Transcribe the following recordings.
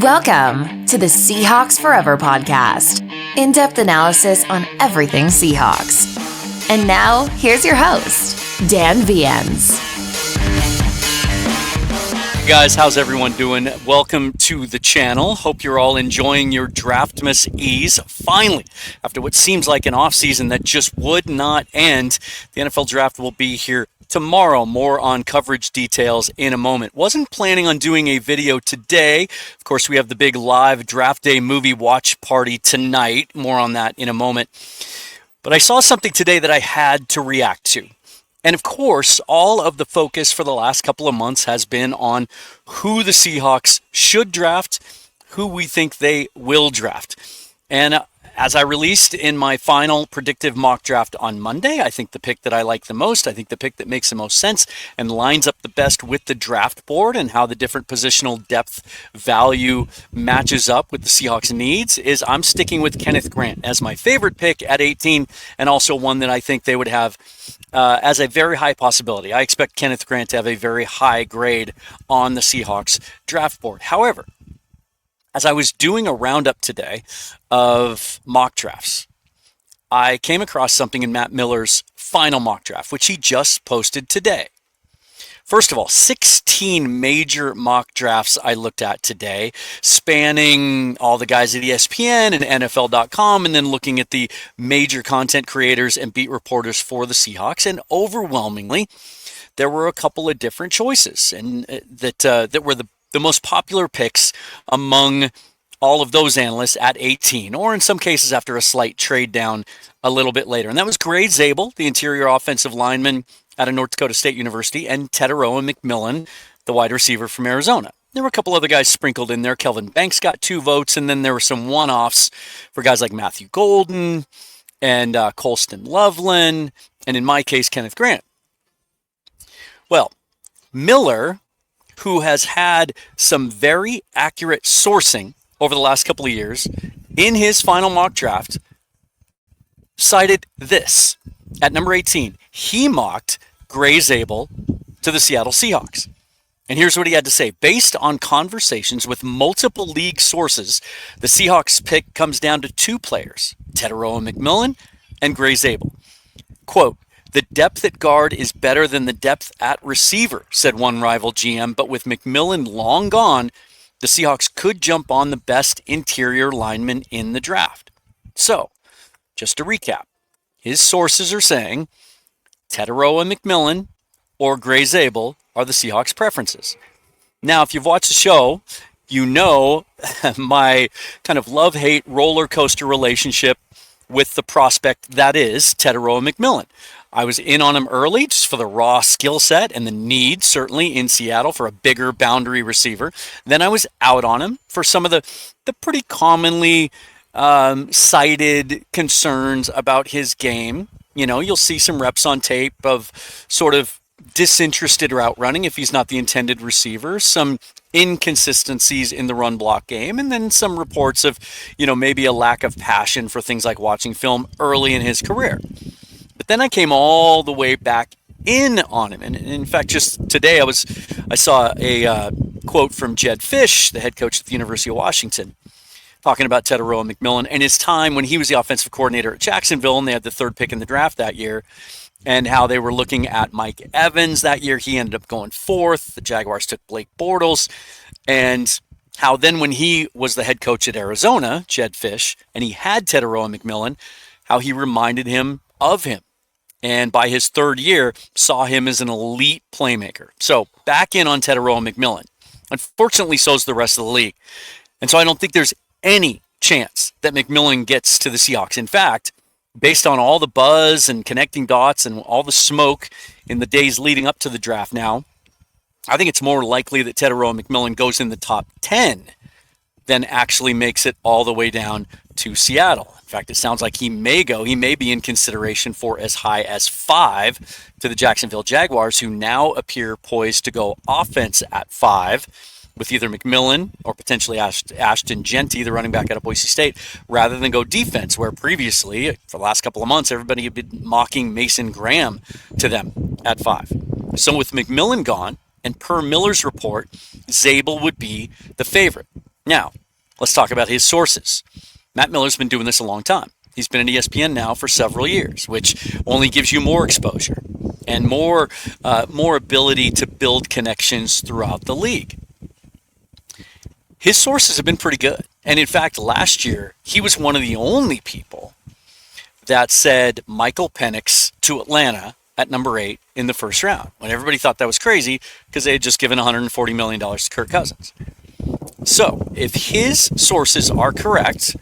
Welcome to the Seahawks Forever podcast. In-depth analysis on everything Seahawks. And now, here's your host, Dan Viens. Hey guys, how's everyone doing? Welcome to the channel. Hope you're all enjoying your Draftmas ease. Finally, after what seems like an offseason that just would not end, the NFL Draft will be here tomorrow. More on coverage details in a moment. Wasn't planning on doing a video today. Of course, we have the big live Draft Day movie watch party tonight. More on that in a moment. But I saw something today that I had to react to. And of course, all of the focus for the last couple of months has been on who the Seahawks should draft, who we think they will draft. And as I released in my final predictive mock draft on Monday, I think the pick that I like the most, I think the pick that makes the most sense and lines up the best with the draft board and how the different positional depth value matches up with the Seahawks' needs is I'm sticking with Kenneth Grant as my favorite pick at 18 and also one that I think they would have as a very high possibility. I expect Kenneth Grant to have a very high grade on the Seahawks draft board. However, as I was doing a roundup today of mock drafts, I came across something in Matt Miller's final mock draft, which he just posted today. First of all, 16 major mock drafts I looked at today, spanning all the guys at ESPN and NFL.com, and then looking at the major content creators and beat reporters for the Seahawks. And overwhelmingly, there were a couple of different choices and that were the most popular picks among all of those analysts at 18, or in some cases after a slight trade down a little bit later. And that was Graham Zabel, the interior offensive lineman out of North Dakota State University, and McMillan, the wide receiver from Arizona. There were a couple other guys sprinkled in there. Kelvin Banks got 2 votes, and then there were some one-offs for guys like Matthew Golden and Colston Loveland, and in my case, Kenneth Grant. Well, Miller, who has had some very accurate sourcing over the last couple of years, in his final mock draft, cited this. At number 18, he mocked Graham Zabel to the Seattle Seahawks. And here's what he had to say. Based on conversations with multiple league sources, the Seahawks pick comes down to 2 players, McMillan and Graham Zabel. Quote, "The depth at guard is better than the depth at receiver," said one rival GM, but with McMillan long gone, the Seahawks could jump on the best interior lineman in the draft. So, just to recap, his sources are saying McMillan or Graham Zabel are the Seahawks' preferences. Now, if you've watched the show, you know my kind of love-hate roller coaster relationship with the prospect that is McMillan. I was in on him early just for the raw skill set and the need, certainly, in Seattle for a bigger boundary receiver. Then I was out on him for some of the pretty commonly cited concerns about his game. You know, you'll see some reps on tape of sort of disinterested route running if he's not the intended receiver, some inconsistencies in the run block game, and then some reports of, maybe a lack of passion for things like watching film early in his career. But then I came all the way back in on him. And in fact, just today I saw a quote from Jedd Fisch, the head coach at the University of Washington, talking about McMillan and his time when he was the offensive coordinator at Jacksonville, and they had the 3rd pick in the draft that year, and how they were looking at Mike Evans that year. He ended up going 4th. The Jaguars took Blake Bortles, and how then when he was the head coach at Arizona, Jedd Fisch, and he had McMillan, how he reminded him of him. And by his 3rd year, saw him as an elite playmaker. So back in on McMillan. Unfortunately, so is the rest of the league. And so I don't think there's any chance that McMillan gets to the Seahawks. In fact, based on all the buzz and connecting dots and all the smoke in the days leading up to the draft now, I think it's more likely that McMillan goes in the top 10 than actually makes it all the way down to Seattle. In fact, it sounds like he may be in consideration for as high as 5 to the Jacksonville Jaguars, who now appear poised to go offense at 5 with either McMillan or potentially Ashton Jeanty, the running back out of Boise State, rather than go defense, where previously, for the last couple of months, everybody had been mocking Mason Graham to them at 5. So with McMillan gone, and per Miller's report, Zabel would be the favorite. Now, let's talk about his sources. Matt Miller's been doing this a long time. He's been at ESPN now for several years, which only gives you more exposure and more ability to build connections throughout the league. His sources have been pretty good. And in fact, last year, he was one of the only people that said Michael Penix to Atlanta at number 8 in the first round, when everybody thought that was crazy because they had just given $140 million to Kirk Cousins. So, if his sources are correct,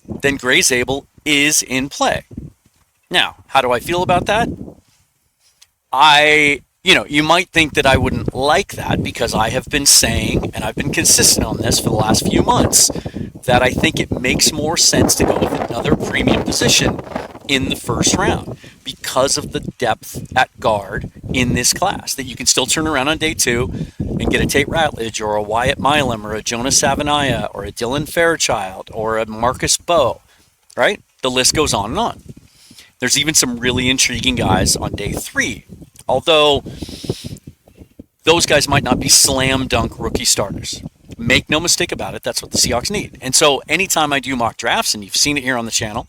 then Graham Zabel is in play. Now, how do I feel about that? You might think that I wouldn't like that because I have been saying, and I've been consistent on this for the last few months, that I think it makes more sense to go with another premium position in the first round because of the depth at guard in this class, that you can still turn around on day 2 and get a Tate Ratledge or a Wyatt Milam or a Jonas Savaiinaea or a Dylan Fairchild or a Marcus Bowe, right? The list goes on and on. There's even some really intriguing guys on day 3, although those guys might not be slam dunk rookie starters. Make no mistake about it, that's what the Seahawks need. And so anytime I do mock drafts, and you've seen it here on the channel,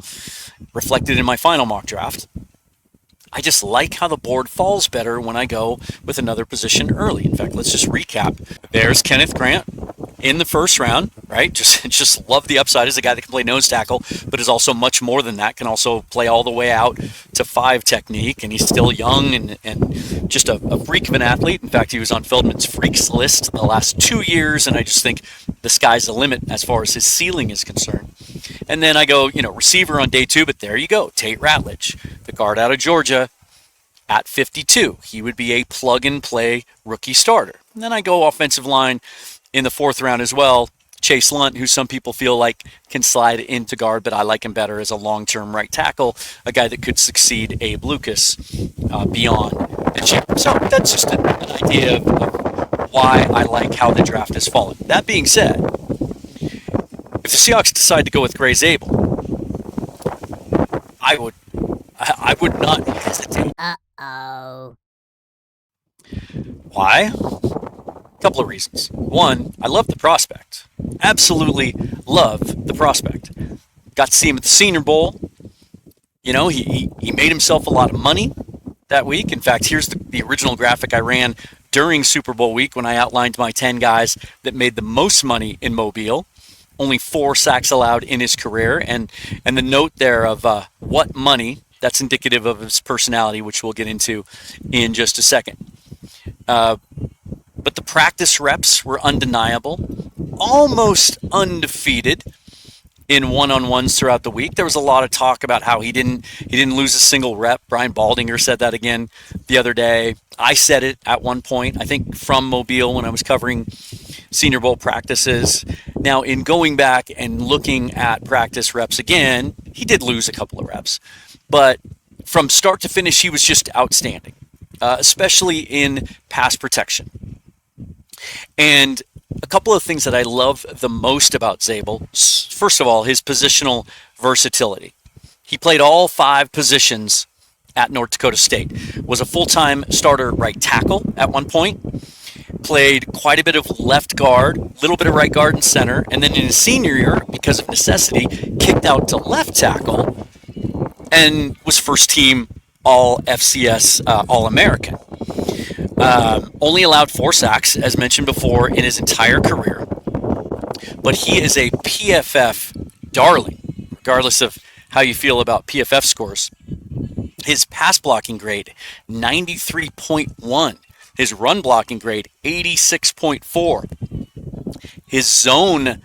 reflected in my final mock draft, I just like how the board falls better when I go with another position early. In fact, let's just recap. There's Kenneth Grant in the first round, right? Just love the upside as a guy that can play nose tackle, but is also much more than that, can also play all the way out to 5 technique, and he's still young and just a freak of an athlete. In fact, he was on Feldman's Freaks list the last 2 years, and I just think the sky's the limit as far as his ceiling is concerned. And then I go, receiver on day 2, but there you go, Tate Ratledge, the guard out of Georgia at 52. He would be a plug-and-play rookie starter. And then I go offensive line in the 4th round as well, Chase Lunt, who some people feel like can slide into guard, but I like him better as a long-term right tackle, a guy that could succeed Abe Lucas beyond the champ. So that's just an idea of why I like how the draft has fallen. That being said, if the Seahawks decide to go with Graham Zabel, I would not hesitate. Uh-oh. Why? A couple of reasons. One, I love the prospect. Absolutely love the prospect. Got to see him at the Senior Bowl. He made himself a lot of money that week. In fact, here's the original graphic I ran during Super Bowl week when I outlined my 10 guys that made the most money in Mobile. Only 4 sacks allowed in his career. And the note there of what money, that's indicative of his personality, which we'll get into in just a second. But the practice reps were undeniable, almost undefeated in one-on-ones throughout the week. There was a lot of talk about how he didn't lose a single rep. Brian Baldinger said that again the other day. I said it at one point, I think from Mobile when I was covering Senior Bowl practices. Now, in going back and looking at practice reps again, he did lose a couple of reps. But from start to finish, he was just outstanding, especially in pass protection. And a couple of things that I love the most about Zabel, first of all, his positional versatility. He played all 5 positions at North Dakota State, was a full-time starter right tackle at one point, played quite a bit of left guard, a little bit of right guard and center, and then in his senior year, because of necessity, kicked out to left tackle and was first team All-FCS All-American. Only allowed 4 sacks, as mentioned before, in his entire career. But he is a PFF darling, regardless of how you feel about PFF scores. His pass blocking grade, 93.1. His run blocking grade, 86.4. His zone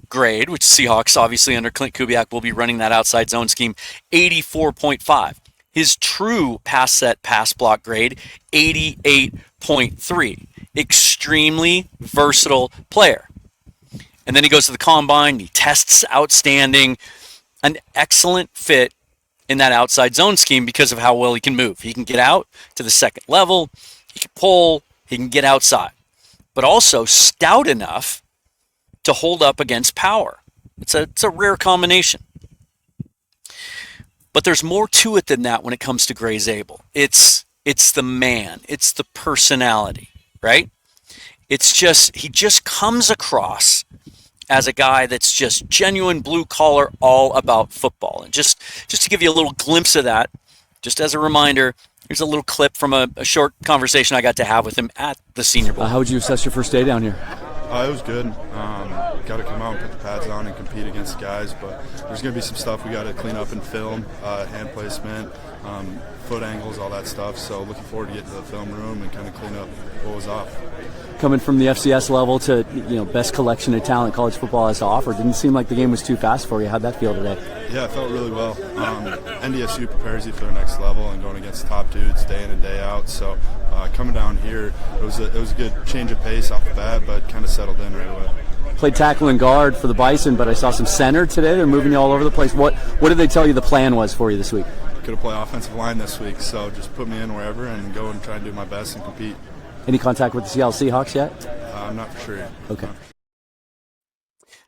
grade, which Seahawks obviously under Clint Kubiak will be running that outside zone scheme, 84.5. His true pass set pass block grade, 88.3. Extremely versatile player. And then he goes to the combine, he tests outstanding, an excellent fit in that outside zone scheme because of how well he can move. He can get out to the second level, he can pull, he can get outside, but also stout enough to hold up against power. It's a rare combination. But there's more to it than that when it comes to Graham Zabel. It's the man. It's the personality, right? It's just, he just comes across as a guy that's just genuine blue collar, all about football. And just to give you a little glimpse of that, just as a reminder, here's a little clip from a short conversation I got to have with him at the Senior Bowl. How would you assess your first day down here? It was good. Got to come out and put the pads on and compete against the guys, but there's going to be some stuff we got to clean up in film, hand placement, foot angles, all that stuff. So looking forward to getting to the film room and kind of clean up what was off. Coming from the FCS level to best collection of talent college football has to offer, didn't seem like the game was too fast for you. How'd that feel today? Yeah, it felt really well. NDSU prepares you for the next level and going against top dudes day in and day out. So coming down here, it was a good change of pace off the bat, but kind of settled in right away. Played tackle and guard for the Bison, but I saw some center today. They're moving you all over the place. What did they tell you the plan was for you this week? Could have played offensive line this week, so just put me in wherever and go and try and do my best and compete. Any contact with the Seattle Seahawks yet? I'm not for sure yet. Okay.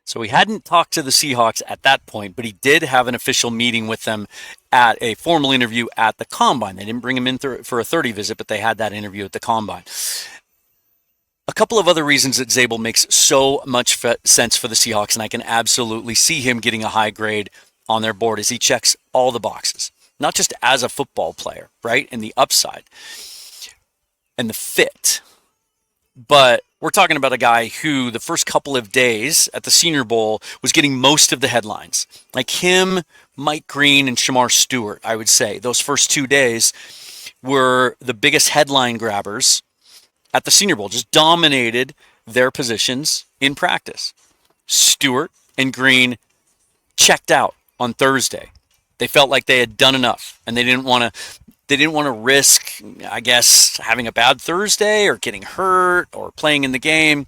So he hadn't talked to the Seahawks at that point, but he did have an official meeting with them at a formal interview at the Combine. They didn't bring him in for a 30 visit, but they had that interview at the Combine. A couple of other reasons that Zabel makes so much sense for the Seahawks, and I can absolutely see him getting a high grade on their board, is he checks all the boxes, not just as a football player, right, and the upside and the fit, but we're talking about a guy who the first couple of days at the Senior Bowl was getting most of the headlines. Like him, Mike Green, and Shamar Stewart, I would say. Those first 2 days were the biggest headline grabbers at the Senior Bowl, just dominated their positions in practice. Stewart and Green checked out on Thursday. They felt like they had done enough, and they didn't want to risk, I guess, having a bad Thursday or getting hurt or playing in the game.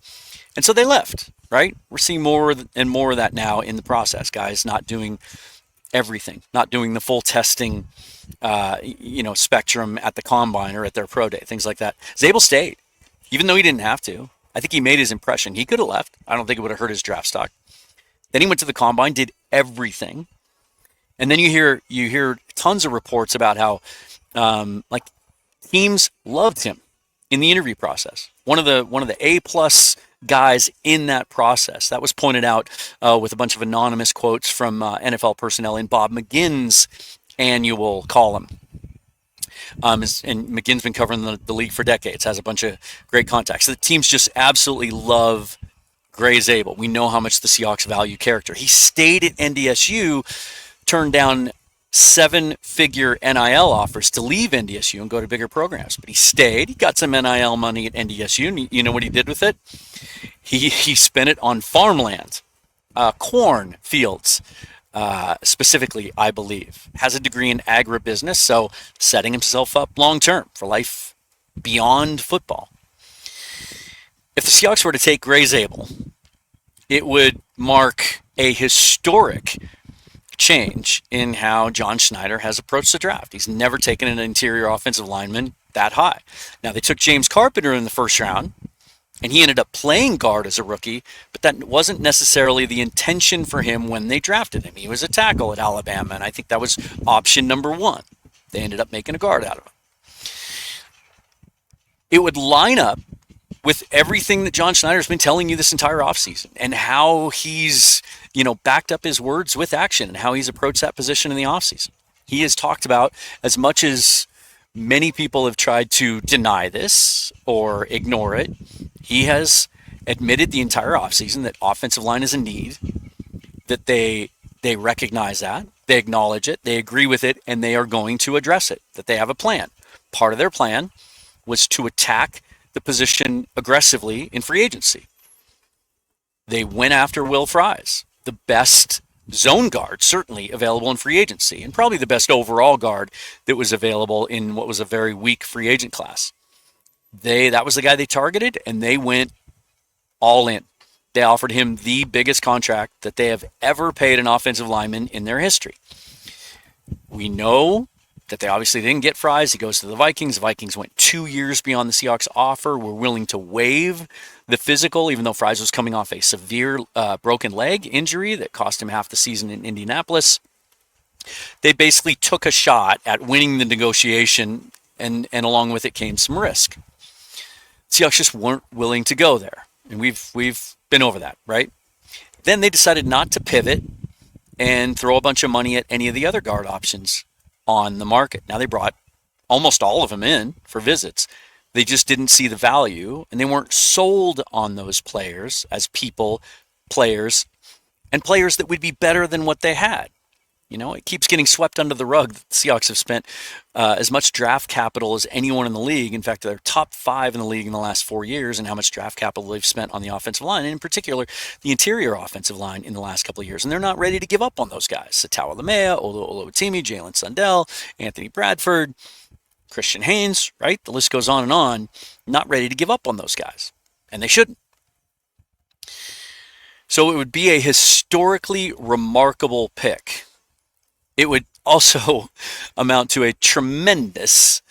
And so they left, right? We're seeing more and more of that now in the process. Guys not doing everything, not doing the full testing, spectrum at the Combine or at their pro day, things like that. Zabel stayed, even though he didn't have to. I think he made his impression. He could have left. I don't think it would have hurt his draft stock. Then he went to the Combine, did everything. And then you hear tons of reports about how teams loved him in the interview process. One of the A+ guys in that process. That was pointed out with a bunch of anonymous quotes from NFL personnel in Bob McGinn's annual column. And McGinn's been covering the league for decades, has a bunch of great contacts. The teams just absolutely love Graham Zabel. We know how much the Seahawks value character. He stayed at NDSU, turned down 7-figure NIL offers to leave NDSU and go to bigger programs. But he stayed. He got some NIL money at NDSU. And you know what he did with it? He spent it on farmland, corn fields, specifically, I believe. Has a degree in agribusiness, so setting himself up long-term for life beyond football. If the Seahawks were to take Graham Zabel, it would mark a historic change in how John Schneider has approached the draft. He's never taken an interior offensive lineman that high. Now, they took James Carpenter in the first round, and he ended up playing guard as a rookie, but that wasn't necessarily the intention for him when they drafted him. He was a tackle at Alabama, and I think that was option number one. They ended up making a guard out of him. It would line up with everything that John Schneider's been telling you this entire offseason and how he's, backed up his words with action and how he's approached that position in the offseason. He has talked about, as much as many people have tried to deny this or ignore it, he has admitted the entire offseason that offensive line is a need, that they recognize that, they acknowledge it, they agree with it, and they are going to address it, that they have a plan. Part of their plan was to attack the position aggressively in free agency. They went after Will Fries, the best zone guard certainly available in free agency, and probably the best overall guard that was available in what was a very weak free agent class. That was the guy they targeted, and they went all in. They offered him the biggest contract that they have ever paid an offensive lineman in their history. We know that they obviously didn't get Fries. He goes to the Vikings. The Vikings went 2 years beyond the Seahawks offer. Were willing to waive the physical, even though Fries was coming off a severe broken leg injury that cost him half the season in Indianapolis. They basically took a shot at winning the negotiation, and along with it came some risk. Seahawks just weren't willing to go there, and we've been over that, right? Then they decided not to pivot and throw a bunch of money at any of the other guard options on the market. Now they brought almost all of them in for visits. They just didn't see the value, and they weren't sold on those players as people, players, and players that would be better than what they had. You know, it keeps getting swept under the rug. The Seahawks have spent as much draft capital as anyone in the league. In fact, they're top 5 in the league in the last 4 years and how much draft capital they've spent on the offensive line, and in particular, the interior offensive line in the last couple of years. And they're not ready to give up on those guys. Satawa Lamea, Olo Otimi, Jalen Sundell, Anthony Bradford, Christian Haynes, right? The list goes on and on. Not ready to give up on those guys. And they shouldn't. So it would be a historically remarkable pick. It would also amount to a tremendous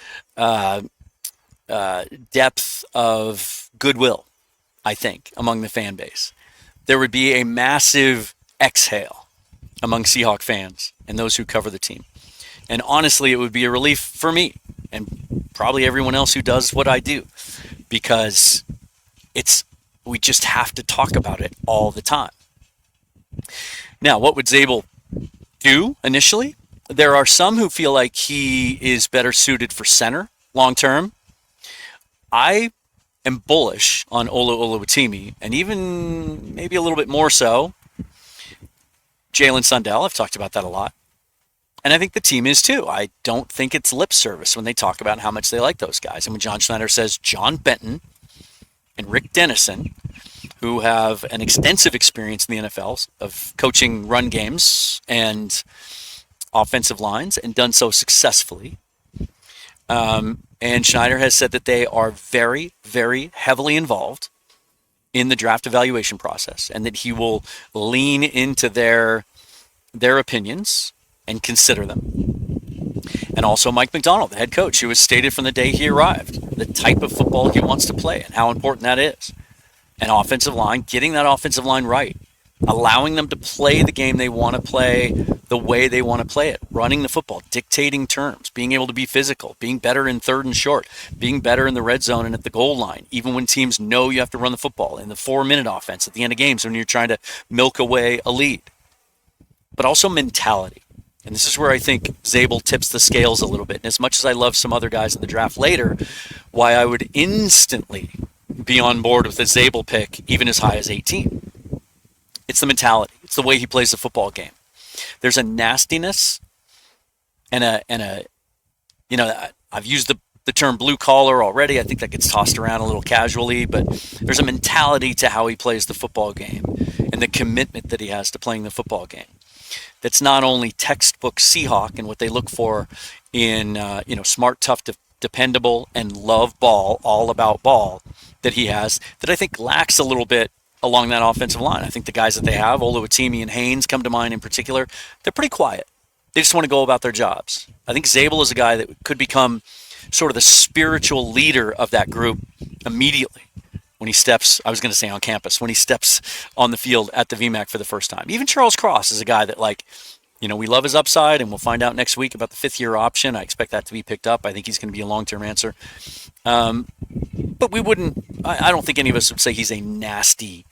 depth of goodwill, I think, among the fan base. There would be a massive exhale among Seahawk fans and those who cover the team. And honestly, it would be a relief for me and probably everyone else who does what I do, because we just have to talk about it all the time. Now, what would Zabel do initially? There are some who feel like he is better suited for center long term. I am bullish on Olo Otimi, and even maybe a little bit more so Jalen Sundell. I've talked about that a lot. And I think the team is too. I don't think it's lip service when they talk about how much they like those guys. And when John Schneider says John Benton and Rick Dennison, who have an extensive experience in the NFL of coaching run games and offensive lines and done so successfully. And Schneider has said that they are very, very heavily involved in the draft evaluation process and that he will lean into their opinions and consider them. And also Mike McDonald, the head coach, who has stated from the day he arrived the type of football he wants to play and how important that is. An offensive line, getting that offensive line right, allowing them to play the game they want to play the way they want to play it, running the football, dictating terms, being able to be physical, being better in third and short, being better in the red zone and at the goal line, even when teams know you have to run the football, in the 4-minute offense at the end of games when you're trying to milk away a lead. But also mentality. And this is where I think Zabel tips the scales a little bit. And as much as I love some other guys in the draft later, why I would instantly be on board with the Zabel pick, even as high as 18. It's the mentality. It's the way he plays the football game. There's a nastiness and a you know, I've used the term blue collar already. I think that gets tossed around a little casually, but there's a mentality to how he plays the football game and the commitment that he has to playing the football game. That's not only textbook Seahawk and what they look for in smart, tough, dependable, and love ball, all about ball that he has, that I think lacks a little bit along that offensive line. I think the guys that they have, Olo Otimi and Haynes come to mind in particular, they're pretty quiet. They just want to go about their jobs. I think Zabel is a guy that could become sort of the spiritual leader of that group immediately when he steps, I was going to say on campus, when he steps on the field at the VMAC for the first time. Even Charles Cross is a guy that, like, you know, we love his upside, and we'll find out next week about the 5th-year option. I expect that to be picked up. I think he's going to be a long-term answer. But we wouldn't, I don't think any of us would say he's a nasty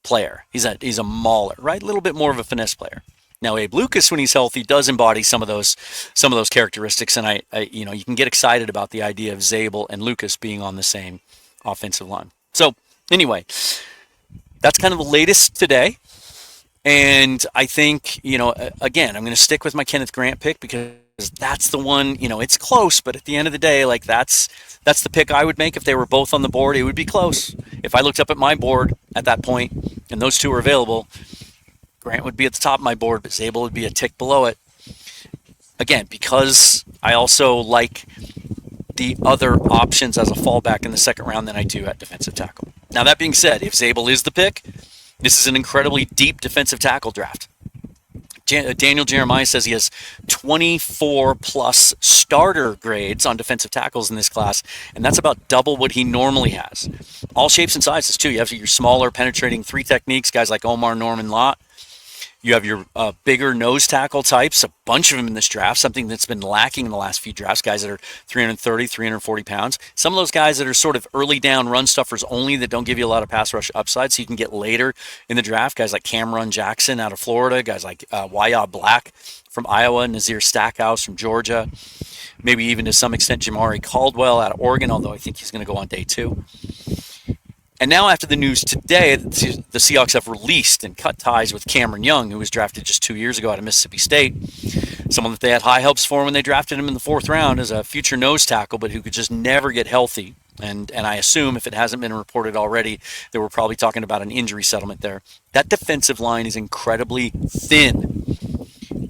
player. He's a mauler, right? A little bit more of a finesse player. Now, Abe Lucas, when he's healthy, does embody some of those characteristics, and I you can get excited about the idea of Zabel and Lucas being on the same offensive line. So, anyway, that's kind of the latest today. And I think, again, I'm going to stick with my Kenneth Grant pick because that's the one, it's close, but at the end of the day, like that's the pick I would make if they were both on the board. It would be close. If I looked up at my board at that point and those two were available, Grant would be at the top of my board, but Zabel would be a tick below it. Again, because I also like the other options as a fallback in the second round than I do at defensive tackle. Now, that being said, if Zabel is the pick, this is an incredibly deep defensive tackle draft. Daniel Jeremiah says he has 24-plus starter grades on defensive tackles in this class, and that's about double what he normally has. All shapes and sizes, too. You have your smaller, penetrating 3 techniques, guys like Omar, Norman, Lott, You have your bigger nose tackle types, a bunch of them in this draft, something that's been lacking in the last few drafts, guys that are 330, 340 pounds. Some of those guys that are sort of early down run stuffers only that don't give you a lot of pass rush upside, so you can get later in the draft. Guys like Cameron Jackson out of Florida, guys like Wyatt Black from Iowa, Nazir Stackhouse from Georgia, maybe even to some extent Jamari Caldwell out of Oregon, although I think he's going to go on day 2. And now after the news today, the Seahawks have released and cut ties with Cameron Young, who was drafted just 2 years ago out of Mississippi State, someone that they had high hopes for when they drafted him in the 4th round as a future nose tackle, but who could just never get healthy. And I assume if it hasn't been reported already, that we're probably talking about an injury settlement there. That defensive line is incredibly thin.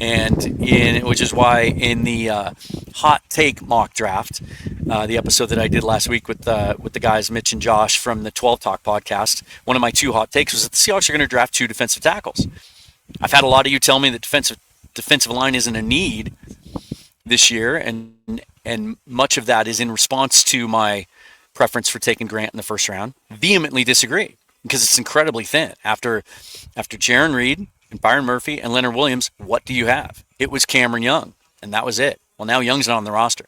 Which is why in the hot take mock draft, the episode that I did last week with the guys Mitch and Josh from the 12 Talk podcast, one of my 2 hot takes was that the Seahawks are going to draft 2 defensive tackles. I've had a lot of you tell me that defensive line isn't a need this year, and much of that is in response to my preference for taking Grant in the 1st round. Vehemently disagree because it's incredibly thin. After Jaron Reed and Byron Murphy and Leonard Williams, what do you have? It was Cameron Young, and that was it. Well, now Young's not on the roster.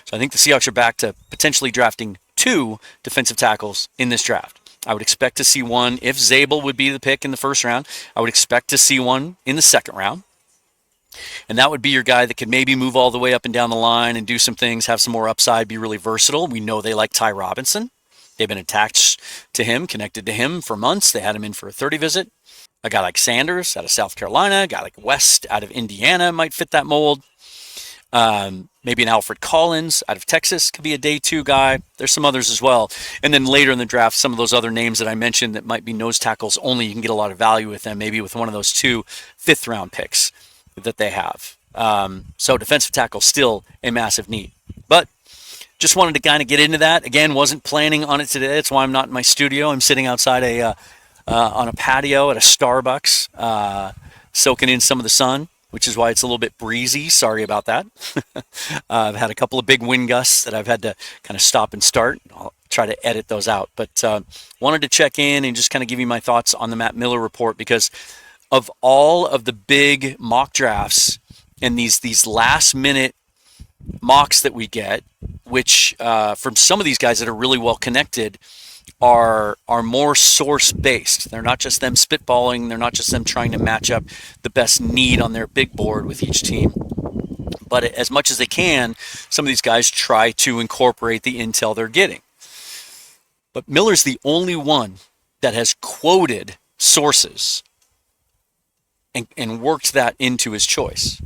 So I think the Seahawks are back to potentially drafting 2 defensive tackles in this draft. I would expect to see one, if Zabel would be the pick in the 1st round, I would expect to see one in the 2nd round. And that would be your guy that could maybe move all the way up and down the line and do some things, have some more upside, be really versatile. We know they like Ty Robinson. They've been attached to him, connected to him for months. They had him in for a 30 visit. A guy like Sanders out of South Carolina, a guy like West out of Indiana might fit that mold. Maybe an Alfred Collins out of Texas could be a day 2 guy. There's some others as well. And then later in the draft, some of those other names that I mentioned that might be nose tackles only, you can get a lot of value with them, maybe with one of those 2 5th round picks that they have. So defensive tackle still a massive need. But just wanted to kind of get into that. Again, wasn't planning on it today. That's why I'm not in my studio. I'm sitting outside on a patio at a Starbucks, soaking in some of the sun, which is why it's a little bit breezy. Sorry about that. I've had a couple of big wind gusts that I've had to kind of stop and start. I'll try to edit those out. But wanted to check in and just kind of give you my thoughts on the Matt Miller report, because of all of the big mock drafts and these last-minute mocks that we get, which from some of these guys that are really well connected, are more source based. They're not just them spitballing. They're not just them trying to match up the best need on their big board with each team. But as much as they can, some of these guys try to incorporate the intel they're getting. But Miller's the only one that has quoted sources and worked that into his choice.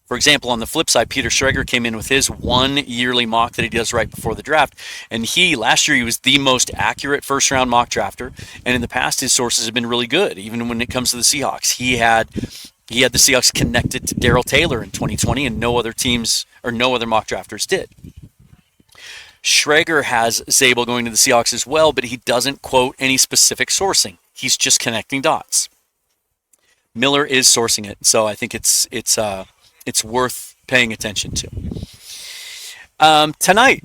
For example, on the flip side, Peter Schrager came in with his 1 yearly mock that he does right before the draft. And last year, he was the most accurate 1st round mock drafter. And in the past, his sources have been really good, even when it comes to the Seahawks. He had the Seahawks connected to Darrell Taylor in 2020, and no other teams or no other mock drafters did. Schrager has Zabel going to the Seahawks as well, but he doesn't quote any specific sourcing. He's just connecting dots. Miller is sourcing it, so I think it's worth paying attention to. Tonight,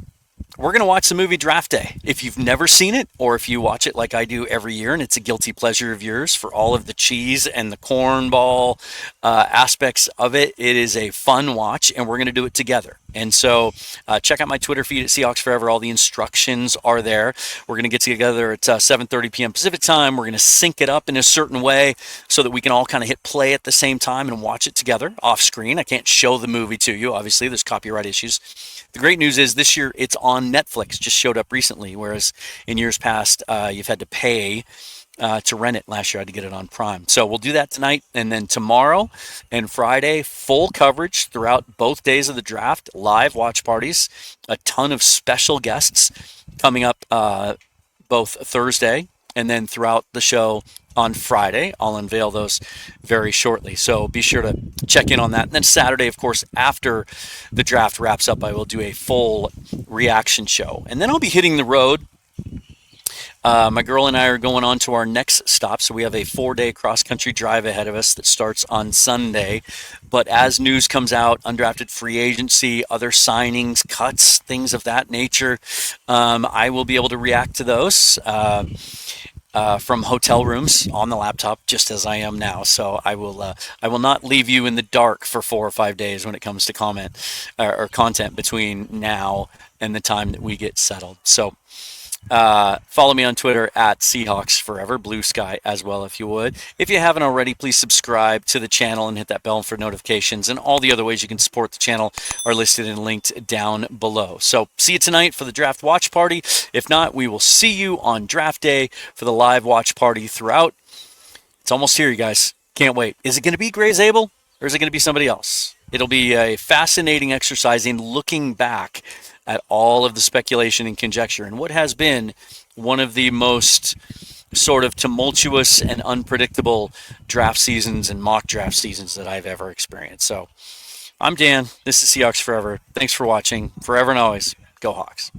we're going to watch the movie Draft Day. If you've never seen it, or if you watch it like I do every year, and it's a guilty pleasure of yours for all of the cheese and the cornball aspects of it, it is a fun watch, and we're going to do it together. And so check out my Twitter feed at Seahawks Forever. All the instructions are there. We're going to get together at 7:30 p.m. Pacific time. We're going to sync it up in a certain way so that we can all kind of hit play at the same time and watch it together off screen. I can't show the movie to you. Obviously, there's copyright issues. The great news is this year it's on Netflix. Just showed up recently, whereas in years past you've had to pay to rent it. Last year I had to get it on Prime. So we'll do that tonight, and then tomorrow and Friday, full coverage throughout both days of the draft, live watch parties, a ton of special guests coming up both Thursday and then throughout the show on Friday. I'll unveil those very shortly. So be sure to check in on that. And then Saturday, of course, after the draft wraps up, I will do a full reaction show. And then I'll be hitting the road. My girl and I are going on to our next stop, so we have a 4-day cross-country drive ahead of us that starts on Sunday. But as news comes out, undrafted free agency, other signings, cuts, things of that nature, I will be able to react to those. from hotel rooms on the laptop, just as I am now. So I will not leave you in the dark for 4 or 5 days when it comes to comment or content between now and the time that we get settled. So follow me on Twitter at Seahawks Forever, Blue Sky as well, if you would. If you haven't already, please subscribe to the channel and hit that bell for notifications. And all the other ways you can support the channel are listed and linked down below. So see you tonight for the draft watch party. If not, we will see you on draft day for the live watch party throughout. It's almost here, you guys. Can't wait. Is it going to be Graham Zabel or is it going to be somebody else? It'll be a fascinating exercise in looking back at all of the speculation and conjecture and what has been one of the most sort of tumultuous and unpredictable draft seasons and mock draft seasons that I've ever experienced. So I'm Dan. This is Seahawks Forever. Thanks for watching. Forever and always, go Hawks.